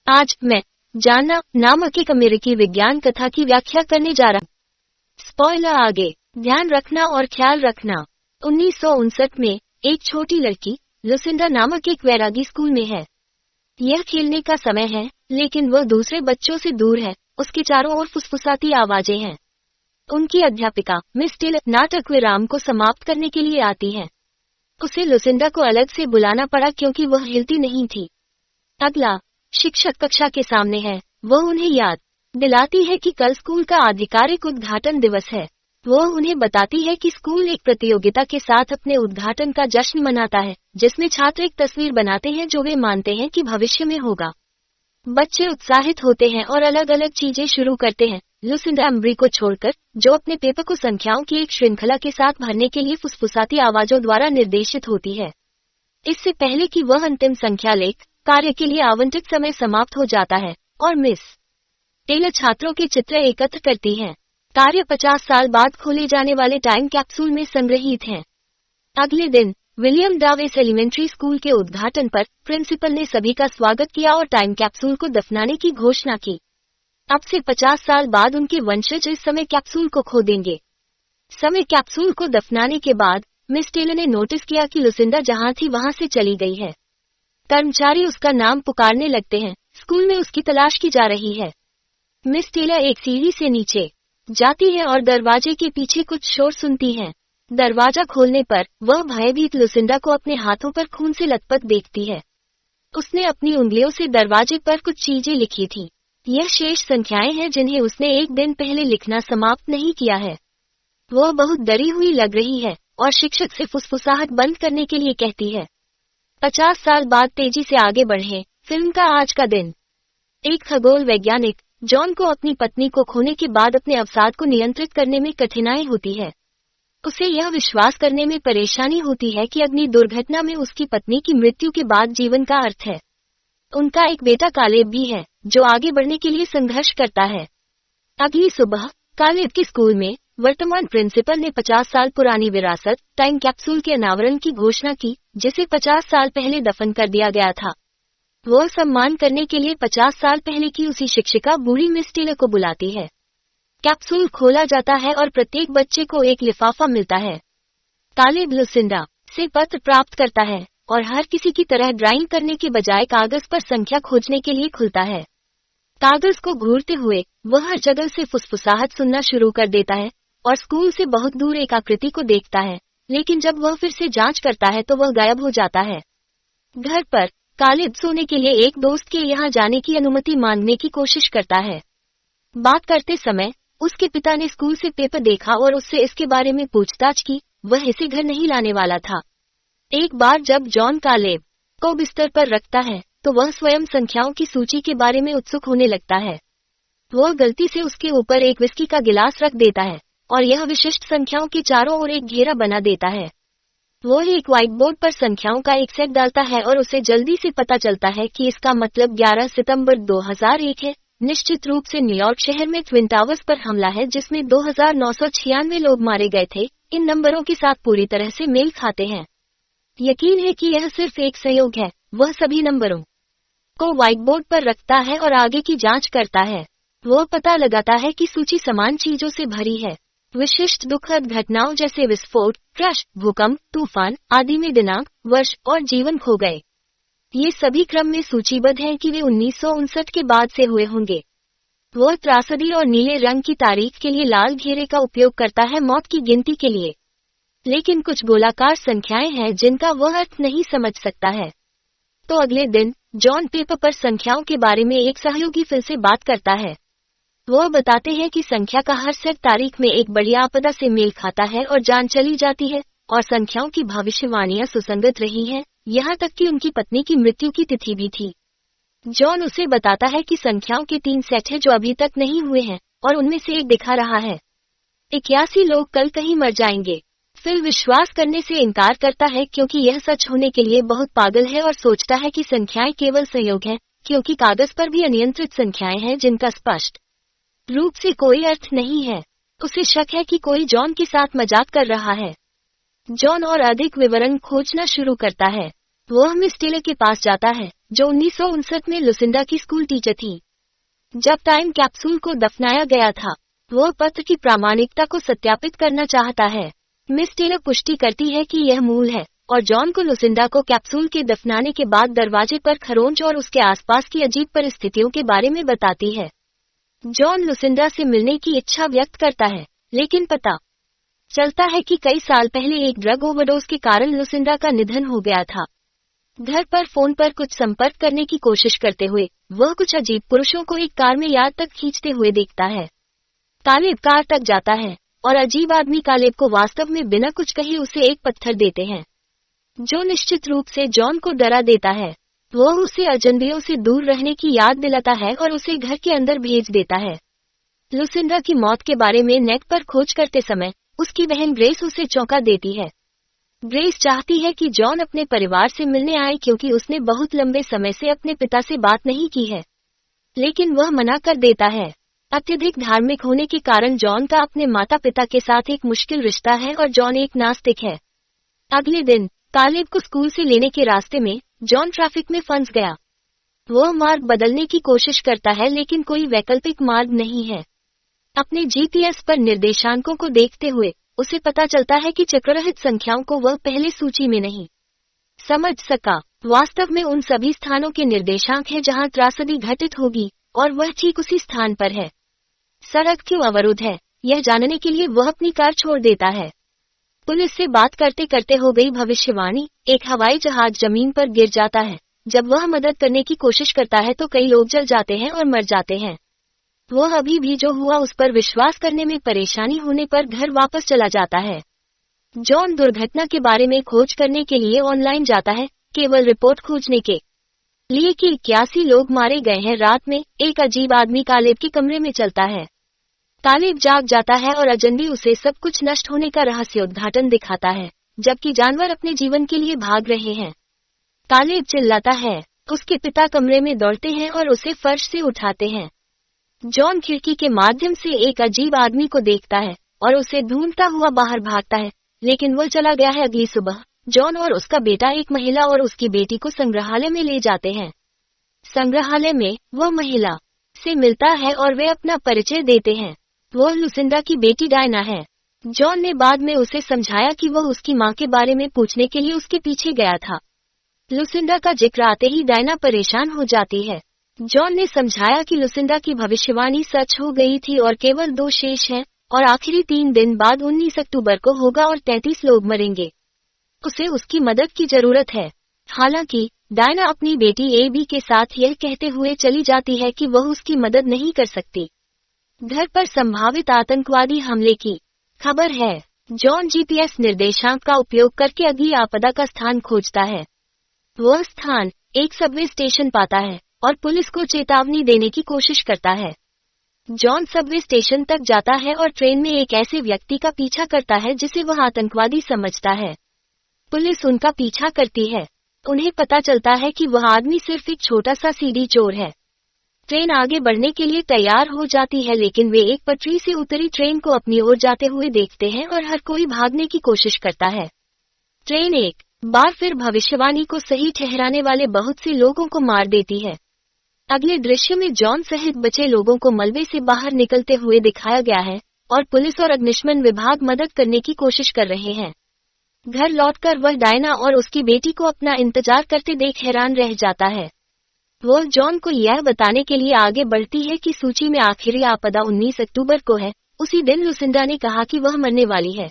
आज मैं जाना नामक एक अमेरिकी विज्ञान कथा की व्याख्या करने जा रहा हूँ। स्पॉइलर आगे। ध्यान रखना और ख्याल रखना। 1959 में एक छोटी लड़की लुसिंडा नामक एक वैरागी स्कूल में है। यह खेलने का समय है, लेकिन वह दूसरे बच्चों से दूर है। उसके चारों ओर फुसफुसाती आवाजें हैं। उनकी अध्यापिका मिस टेलर नाटक विराम को समाप्त करने के लिए आती है। उसे लुसिंडा को अलग से बुलाना पड़ा क्योंकि वह हिलती नहीं थी। अगला शिक्षक कक्षा के सामने है। वह उन्हें याद दिलाती है कि कल स्कूल का आधिकारिक उद्घाटन दिवस है। वह उन्हें बताती है कि स्कूल एक प्रतियोगिता के साथ अपने उद्घाटन का जश्न मनाता है, जिसमें छात्र एक तस्वीर बनाते हैं जो वे मानते हैं कि भविष्य में होगा। बच्चे उत्साहित होते हैं और अलग अलग चीजें शुरू करते हैं। लुसिंडा एम्ब्री को छोड़कर, जो अपने पेपर को संख्याओं की एक श्रृंखला के साथ भरने के लिए फुसफुसाती आवाजों द्वारा निर्देशित होती है। इससे पहले कि वह अंतिम संख्या लेख कार्य के लिए आवंटित समय समाप्त हो जाता है और मिस टेलर छात्रों के चित्र एकत्र करती हैं। कार्य 50 साल बाद खोले जाने वाले टाइम कैप्सूल में संग्रहित हैं। अगले दिन विलियम डावेस एलिमेंट्री स्कूल के उद्घाटन पर प्रिंसिपल ने सभी का स्वागत किया और टाइम कैप्सूल को दफनाने की घोषणा की। अब से 50 साल बाद उनके वंशज इस समय कैप्सूल को खो देंगे। समय कैप्सूल को दफनाने के बाद मिस टेलर ने नोटिस किया कि लुसिंडा जहां थी वहां से चली गई है। कर्मचारी उसका नाम पुकारने लगते हैं। स्कूल में उसकी तलाश की जा रही है। मिस टेलर एक सीढ़ी से नीचे जाती है और दरवाजे के पीछे कुछ शोर सुनती है। दरवाजा खोलने पर वह भयभीत लुसिंडा को अपने हाथों पर खून से लथपथ देखती है। उसने अपनी उंगलियों से दरवाजे पर कुछ चीजें लिखी थी। यह शेष संख्याएं हैं जिन्हें उसने एक दिन पहले लिखना समाप्त नहीं किया है। वह बहुत डरी हुई लग रही है और शिक्षक से फुसफुसाहट बंद करने के लिए कहती है। 50 साल बाद तेजी से आगे बढ़े। फिल्म का आज का दिन। एक खगोल वैज्ञानिक जॉन को अपनी पत्नी को खोने के बाद अपने अवसाद को नियंत्रित करने में कठिनाई होती है। उसे यह विश्वास करने में परेशानी होती है कि अग्नि दुर्घटना में उसकी पत्नी की मृत्यु के बाद जीवन का अर्थ है। उनका एक बेटा कालेब भी है, जो आगे बढ़ने के लिए संघर्ष करता है। अगली सुबह कालेब के स्कूल में वर्तमान प्रिंसिपल ने 50 साल पुरानी विरासत टाइम कैप्सूल के अनावरण की घोषणा की, जिसे 50 साल पहले दफन कर दिया गया था। वह सम्मान करने के लिए 50 साल पहले की उसी शिक्षिका बूढ़ी मिस टेलर को बुलाती है। कैप्सूल खोला जाता है और प्रत्येक बच्चे को एक लिफाफा मिलता है। कालेब लुसिंडा से पत्र प्राप्त करता है और हर किसी की तरह ड्राइंग करने के बजाय कागज पर संख्या खोजने के लिए खुलता है। कागज को घूरते हुए वह हर जगह से फुसफुसाहट सुनना शुरू कर देता है और स्कूल से बहुत दूर एक आकृति को देखता है, लेकिन जब वह फिर से जांच करता है तो वह गायब हो जाता है। घर पर कालेब सोने के लिए एक दोस्त के यहाँ जाने की अनुमति मांगने की कोशिश करता है। बात करते समय उसके पिता ने स्कूल से पेपर देखा और उससे इसके बारे में पूछताछ की। वह इसे घर नहीं लाने वाला था। एक बार जब जॉन कालेब को बिस्तर पर रखता है तो वह स्वयं संख्याओं की सूची के बारे में उत्सुक होने लगता है। वह गलती से उसके ऊपर एक विस्की का गिलास रख देता है और यह विशिष्ट संख्याओं के चारों ओर एक घेरा बना देता है। वह एक व्हाइट बोर्ड पर संख्याओं का एक सेट डालता है और उसे जल्दी से पता चलता है कि इसका मतलब 11 सितंबर 2001 है। निश्चित रूप से न्यूयॉर्क शहर में ट्विन टावर्स पर हमला है, जिसमें 2996 लोग मारे गए थे। इन नंबरों के साथ पूरी तरह से मेल खाते हैं। यकीन है कि यह सिर्फ एक संयोग है। वह सभी नंबरों को व्हाइट बोर्ड पर रखता है और आगे की जांच करता है। वह पता लगाता है कि सूची समान चीजों से भरी है। विशिष्ट दुखद घटनाओं जैसे विस्फोट, क्रश, भूकंप, तूफान आदि में दिनांक, वर्ष और जीवन खो गए। ये सभी क्रम में सूचीबद्ध हैं कि वे 1959 के बाद से हुए होंगे। वह त्रासदी और नीले रंग की तारीख के लिए लाल घेरे का उपयोग करता है मौत की गिनती के लिए। लेकिन कुछ गोलाकार संख्याएं हैं जिनका वह अर्थ नहीं समझ सकता है। तो अगले दिन जॉन पेपर पर संख्याओं के बारे में एक सहयोगी फिर से बात करता है। वह बताते हैं कि संख्या का हर सेट तारीख में एक बड़ी आपदा से मेल खाता है और जान चली जाती है, और संख्याओं की भविष्यवाणियां सुसंगत रही हैं, यहाँ तक कि उनकी पत्नी की मृत्यु की तिथि भी थी। जॉन उसे बताता है कि संख्याओं के 3 सेट हैं जो अभी तक नहीं हुए हैं और उनमें से एक दिखा रहा है। 81 लोग कल कहीं मर जाएंगे। फिल विश्वास करने से इनकार करता है क्योंकि यह सच होने के लिए बहुत पागल है और सोचता है कि संख्याएं केवल संयोग हैं, क्योंकि कागज पर भी अनियंत्रित संख्याएं हैं जिनका स्पष्ट रूप से कोई अर्थ नहीं है। उसे शक है कि कोई जॉन के साथ मजाक कर रहा है। जॉन और अधिक विवरण खोजना शुरू करता है। वह मिस टेलर के पास जाता है, जो 1959 में लुसिंडा की स्कूल टीचर थी। जब टाइम कैप्सूल को दफनाया गया था, वह पत्र की प्रामाणिकता को सत्यापित करना चाहता है। मिस टेलर पुष्टि करती है कि यह मूल है, और जॉन को लुसिंडा को कैप्सूल के दफनाने के बाद दरवाजे पर खरोंच और उसके आसपास की अजीब परिस्थितियों के बारे में बताती है। जॉन लुसिंडा से मिलने की इच्छा व्यक्त करता है, लेकिन पता चलता है कि कई साल पहले एक ड्रग ओवरडोज के कारण लुसिंडा का निधन हो गया था। घर पर फोन पर कुछ संपर्क करने की कोशिश करते हुए वह कुछ अजीब पुरुषों को एक कार में याद तक खींचते हुए देखता है। कालेब कार तक जाता है और अजीब आदमी कालेब को वास्तव में बिना कुछ कहे उसे एक पत्थर देते हैं, जो निश्चित रूप से जॉन को डरा देता है। वह उसे अजनबियों से दूर रहने की याद दिलाता है और उसे घर के अंदर भेज देता है। लुसिंडा की मौत के बारे में नेट पर खोज करते समय उसकी बहन ग्रेस उसे चौंका देती है। ग्रेस चाहती है कि जॉन अपने परिवार से मिलने आए क्योंकि उसने बहुत लंबे समय से अपने पिता से बात नहीं की है, लेकिन वह मना कर देता है। अत्यधिक धार्मिक होने के कारण जॉन का अपने माता पिता के साथ एक मुश्किल रिश्ता है और जॉन एक नास्तिक है। अगले दिन कालेब को स्कूल से लेने के रास्ते में जॉन ट्रैफिक में फंस गया। वह मार्ग बदलने की कोशिश करता है, लेकिन कोई वैकल्पिक मार्ग नहीं है। अपने जीपीएस पर निर्देशांकों को देखते हुए उसे पता चलता है कि चक्ररहित संख्याओं को वह पहले सूची में नहीं समझ सका। वास्तव में उन सभी स्थानों के निर्देशांक हैं जहां त्रासदी घटित होगी, और वह ठीक उसी स्थान पर है। सड़क क्यों अवरुद्ध है, यह जानने के लिए वह अपनी कार छोड़ देता है। पुलिस से बात करते करते हो गई भविष्यवाणी। एक हवाई जहाज जमीन पर गिर जाता है। जब वह मदद करने की कोशिश करता है तो कई लोग जल जाते हैं और मर जाते हैं। वह अभी भी जो हुआ उस पर विश्वास करने में परेशानी होने पर घर वापस चला जाता है। जॉन दुर्घटना के बारे में खोज करने के लिए ऑनलाइन जाता है, केवल रिपोर्ट खोजने के लिए कि 81 लोग मारे गए हैं। रात में एक अजीब आदमी कालेब के कमरे में चलता है। कालेब जाग जाता है और अजनबी उसे सब कुछ नष्ट होने का रहस्योद्घाटन दिखाता है, जबकि जानवर अपने जीवन के लिए भाग रहे हैं। कालेब चिल्लाता है। उसके पिता कमरे में दौड़ते हैं और उसे फर्श से उठाते हैं। जॉन खिड़की के माध्यम से एक अजीब आदमी को देखता है और उसे ढूंढता हुआ बाहर भागता है, लेकिन वह चला गया है। अगली सुबह जॉन और उसका बेटा एक महिला और उसकी बेटी को संग्रहालय में ले जाते हैं। संग्रहालय में वह महिला से मिलता है और वे अपना परिचय देते हैं। वह लुसिंडा की बेटी डायना है। जॉन ने बाद में उसे समझाया कि वह उसकी मां के बारे में पूछने के लिए उसके पीछे गया था। लुसिंडा का जिक्र आते ही डायना परेशान हो जाती है। जॉन ने समझाया कि लुसिंडा की भविष्यवाणी सच हो गई थी और केवल 2 शेष हैं, और आखिरी 3 दिन बाद 19 अक्टूबर को होगा और 33 लोग मरेंगे। उसे उसकी मदद की जरूरत है। हालांकि डायना अपनी बेटी एबी के साथ यह कहते हुए चली जाती है कि वह उसकी मदद नहीं कर सकती। घर पर संभावित आतंकवादी हमले की खबर है। जॉन जीपीएस निर्देशांक का उपयोग करके अगली आपदा का स्थान खोजता है। वह स्थान एक सबवे स्टेशन पाता है और पुलिस को चेतावनी देने की कोशिश करता है। जॉन सबवे स्टेशन तक जाता है और ट्रेन में एक ऐसे व्यक्ति का पीछा करता है जिसे वह आतंकवादी समझता है। पुलिस उनका पीछा करती है। उन्हें पता चलता है कि वह आदमी सिर्फ एक छोटा सा सीडी चोर है। ट्रेन आगे बढ़ने के लिए तैयार हो जाती है, लेकिन वे एक पटरी से उतरी ट्रेन को अपनी ओर जाते हुए देखते हैं और हर कोई भागने की कोशिश करता है। ट्रेन एक बार फिर भविष्यवाणी को सही ठहराने वाले बहुत से लोगों को मार देती है। अगले दृश्य में जॉन सहित बचे लोगों को मलबे से बाहर निकलते हुए दिखाया गया है और पुलिस और अग्निशमन विभाग मदद करने की कोशिश कर रहे हैं। घर लौटकर वह डायना और उसकी बेटी को अपना इंतजार करते देख हैरान रह जाता है। वह जॉन को यह बताने के लिए आगे बढ़ती है कि सूची में आखिरी आपदा 19 अक्टूबर को है। उसी दिन लुसिंडा ने कहा कि वह मरने वाली है।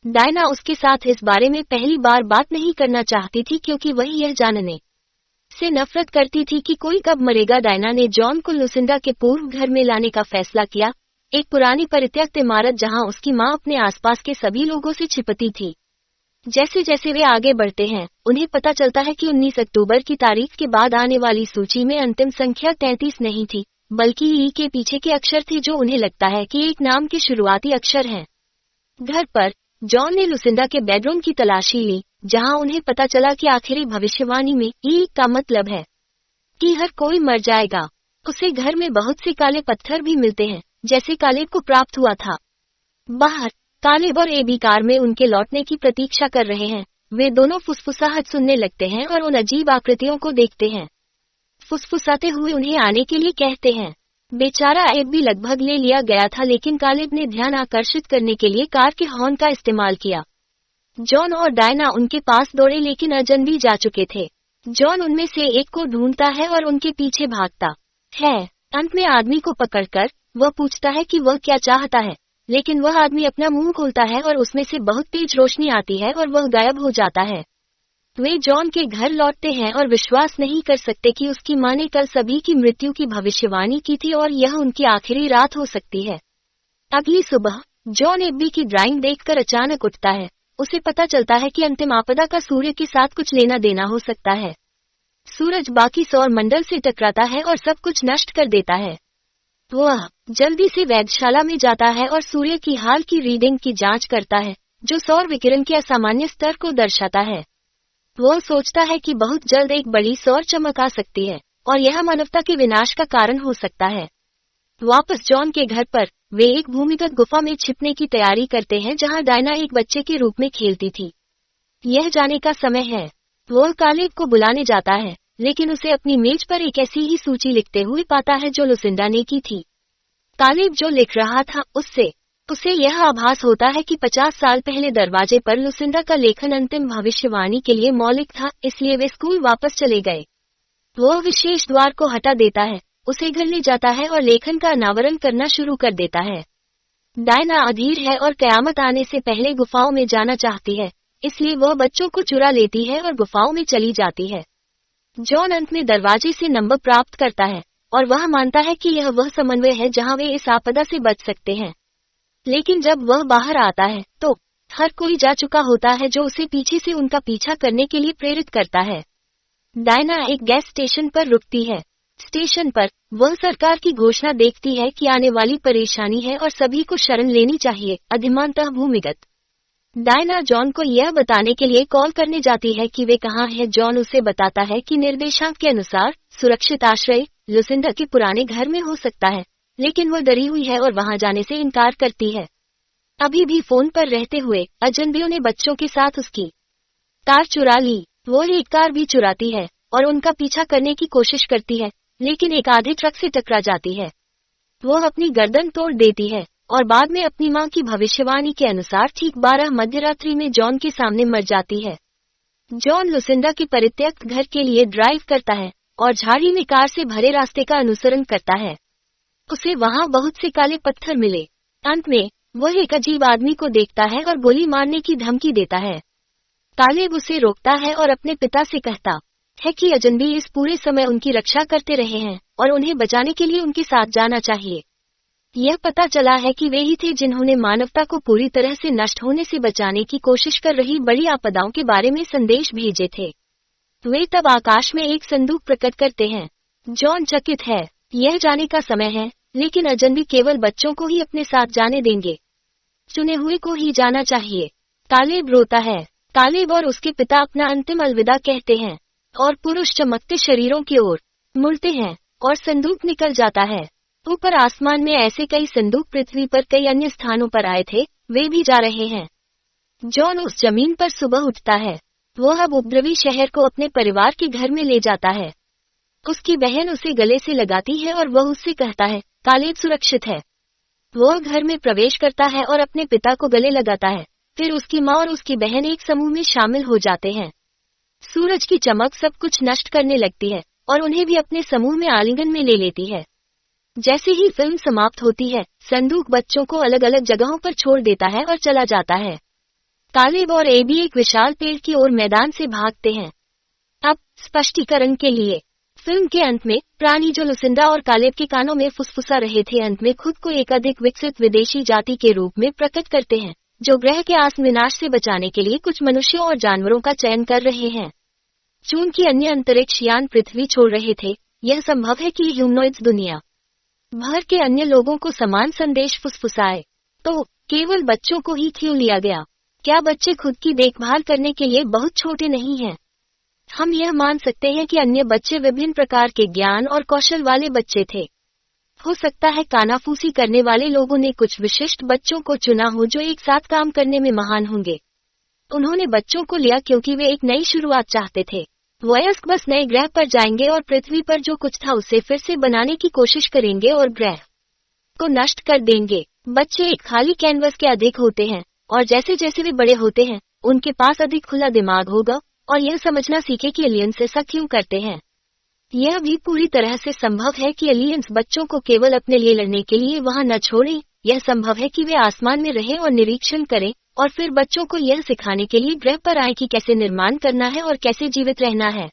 डायना उसके साथ इस बारे में पहली बार बात नहीं करना चाहती थी क्योंकि वह यह जानने से नफरत करती थी कि कोई कब मरेगा। डायना ने जॉन को लुसिंडा के पूर्व घर में लाने का फैसला किया, एक पुरानी परित्यक्त इमारत जहां उसकी मां अपने आसपास के सभी लोगों से छिपती थी। जैसे जैसे वे आगे बढ़ते हैं, उन्हें पता चलता है कि 19 अक्टूबर की तारीख के बाद आने वाली सूची में अंतिम संख्या 33 नहीं थी, बल्कि ई के पीछे के अक्षर थे जो उन्हें लगता है कि एक नाम के शुरुआती अक्षर हैं। घर पर जॉन ने लुसिंडा के बेडरूम की तलाशी ली, जहां उन्हें पता चला कि आखिरी भविष्यवाणी में ई का मतलब है कि हर कोई मर जाएगा। उसे घर में बहुत से काले पत्थर भी मिलते हैं, जैसे कालेब को प्राप्त हुआ था। बाहर कालेब और एबी कार में उनके लौटने की प्रतीक्षा कर रहे हैं। वे दोनों फुसफुसाहट सुनने लगते हैं और उन अजीब आकृतियों को देखते हैं। फुसफुसाते हुए उन्हें आने के लिए कहते हैं। बेचारा एब भी लगभग ले लिया गया था, लेकिन कालिब ने ध्यान आकर्षित करने के लिए कार के हॉर्न का इस्तेमाल किया। जॉन और डायना उनके पास दौड़े, लेकिन अजनबी जा चुके थे। जॉन उनमें से एक को ढूंढता है और उनके पीछे भागता है। अंत में आदमी को पकड़कर वह पूछता है कि वह क्या चाहता है, लेकिन वह आदमी अपना मुंह खोलता है और उसमें से बहुत तेज रोशनी आती है और वह गायब हो जाता है। वे जॉन के घर लौटते हैं और विश्वास नहीं कर सकते कि उसकी मां ने कल सभी की मृत्यु की भविष्यवाणी की थी और यह उनकी आखिरी रात हो सकती है। अगली सुबह जॉन एब्बी की ड्राइंग देखकर अचानक उठता है। उसे पता चलता है कि अंतिम आपदा का सूर्य के साथ कुछ लेना देना हो सकता है। सूरज बाकी सौर मंडल से टकराता है और सब कुछ नष्ट कर देता है। वह जल्दी से वैधशाला में जाता है और सूर्य की हाल की रीडिंग की जांच करता है, जो सौर विकिरण के असामान्य स्तर को दर्शाता है। वह सोचता है कि बहुत जल्द एक बड़ी सौर चमक आ सकती है और यह मानवता के विनाश का कारण हो सकता है। वापस जॉन के घर पर वे एक भूमिगत गुफा में छिपने की तैयारी करते हैं, जहां डायना एक बच्चे के रूप में खेलती थी। यह जाने का समय है। वह कालिब को बुलाने जाता है, लेकिन उसे अपनी मेज पर एक ऐसी ही सूची लिखते हुए पाता है जो लुसिंडा ने की थी। कालिब जो लिख रहा था उसे यह आभास होता है कि 50 साल पहले दरवाजे पर लुसिंडा का लेखन अंतिम भविष्यवाणी के लिए मौलिक था, इसलिए वे स्कूल वापस चले गए। वह विशेष द्वार को हटा देता है, उसे घर ले जाता है और लेखन का अनावरण करना शुरू कर देता है। डायना अधीर है और कयामत आने से पहले गुफाओं में जाना चाहती है, इसलिए वह बच्चों को चुरा लेती है और गुफाओं में चली जाती है। जॉन अंत में दरवाजे से नंबर प्राप्त करता है और वह मानता है कि यह वह समन्वय है जहां वे इस आपदा से बच सकते हैं। लेकिन जब वह बाहर आता है तो हर कोई जा चुका होता है, जो उसे पीछे से उनका पीछा करने के लिए प्रेरित करता है। डायना एक गैस स्टेशन पर रुकती है। स्टेशन पर वह सरकार की घोषणा देखती है कि आने वाली परेशानी है और सभी को शरण लेनी चाहिए, अधिमानतः भूमिगत। डायना जॉन को यह बताने के लिए कॉल करने जाती है कि वे कहाँ हैं। जॉन उसे बताता है कि निर्देशांक के अनुसार सुरक्षित आश्रय लुसिंडा के पुराने घर में हो सकता है, लेकिन वह डरी हुई है और वहां जाने से इनकार करती है। अभी भी फोन पर रहते हुए अजनबियों ने बच्चों के साथ उसकी कार चुरा ली। वो एक कार भी चुराती है और उनका पीछा करने की कोशिश करती है, लेकिन एक आधे ट्रक से टकरा जाती है। वह अपनी गर्दन तोड़ देती है और बाद में अपनी मां की भविष्यवाणी के अनुसार ठीक 12 मध्यरात्रि में जॉन के सामने मर जाती है। जॉन लुसिंडा के परित्यक्त घर के लिए ड्राइव करता है और झाड़ी में कार से भरे रास्ते का अनुसरण करता है। उसे वहां बहुत से काले पत्थर मिले। अंत में वह एक अजीब आदमी को देखता है और गोली मारने की धमकी देता है। कालिब उसे रोकता है और अपने पिता से कहता है कि अजनबी इस पूरे समय उनकी रक्षा करते रहे हैं और उन्हें बचाने के लिए उनके साथ जाना चाहिए। यह पता चला है कि वे ही थे जिन्होंने मानवता को पूरी तरह से नष्ट होने से बचाने की कोशिश कर रही बड़ी आपदाओं के बारे में संदेश भेजे थे। वे तब आकाश में एक संदूक प्रकट करते हैं। जॉन चकित है। यह जाने का समय है, लेकिन अजनबी केवल बच्चों को ही अपने साथ जाने देंगे। चुने हुए को ही जाना चाहिए। कालिब रोता है। कालिब और उसके पिता अपना अंतिम अलविदा कहते हैं और पुरुष चमकते शरीरों की ओर मुड़ते हैं और संदूक निकल जाता है। ऊपर आसमान में ऐसे कई संदूक पृथ्वी पर कई अन्य स्थानों पर आए थे, वे भी जा रहे हैं। जॉन उस जमीन पर सुबह उठता है। वह अब उपद्रवी शहर को अपने परिवार के घर में ले जाता है। उसकी बहन उसे गले से लगाती है और वह उससे कहता है कालिब सुरक्षित है। वह घर में प्रवेश करता है और अपने पिता को गले लगाता है। फिर उसकी माँ और उसकी बहन एक समूह में शामिल हो जाते हैं। सूरज की चमक सब कुछ नष्ट करने लगती है और उन्हें भी अपने समूह में आलिंगन में ले लेती है। जैसे ही फिल्म समाप्त होती है, संदूक बच्चों को अलग अलग जगहों पर छोड़ देता है और चला जाता है। कालिब और एबी एक विशाल पेड़ की ओर मैदान से भागते हैं। अब स्पष्टीकरण के लिए फिल्म के अंत में प्राणी जो लुसिंडा और कालिब के कानों में फुसफुसा रहे थे, अंत में खुद को एक अधिक विकसित विदेशी जाति के रूप में प्रकट करते हैं, जो ग्रह के आस विनाश से बचाने के लिए कुछ मनुष्यों और जानवरों का चयन कर रहे हैं। चूंकि अन्य अंतरिक्ष यान पृथ्वी छोड़ रहे थे, यह संभव है कि ह्यूमनॉइड्स दुनिया भर के अन्य लोगों को समान संदेश फुसफुसाए। तो केवल बच्चों को ही क्यों लिया गया? क्या बच्चे खुद की देखभाल करने के लिए बहुत छोटे नहीं हैं? हम यह मान सकते हैं कि अन्य बच्चे विभिन्न प्रकार के ज्ञान और कौशल वाले बच्चे थे। हो सकता है कानाफूसी करने वाले लोगों ने कुछ विशिष्ट बच्चों को चुना हो जो एक साथ काम करने में महान होंगे। उन्होंने बच्चों को लिया क्योंकि वे एक नई शुरुआत चाहते थे। वयस्क बस नए ग्रह पर जाएंगे और पृथ्वी पर जो कुछ था उसे फिर से बनाने की कोशिश करेंगे और ग्रह को नष्ट कर देंगे। बच्चे एक खाली कैनवस के अधिक होते हैं और जैसे जैसे वे बड़े होते हैं उनके पास अधिक खुला दिमाग होगा और यह समझना सीखे कि एलियंस ऐसा क्यों करते हैं। यह भी पूरी तरह से संभव है कि एलियंस बच्चों को केवल अपने लिए लड़ने के लिए वहां न छोड़ें। यह संभव है कि वे आसमान में रहें और निरीक्षण करें और फिर बच्चों को यह सिखाने के लिए ग्रह पर आए कि कैसे निर्माण करना है और कैसे जीवित रहना है।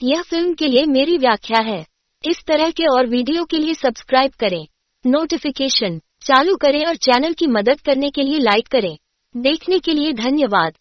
यह फिल्म के लिए मेरी व्याख्या है। इस तरह के और वीडियो के लिए सब्सक्राइब करें, नोटिफिकेशन चालू करें और चैनल की मदद करने के लिए लाइक करें। देखने के लिए धन्यवाद।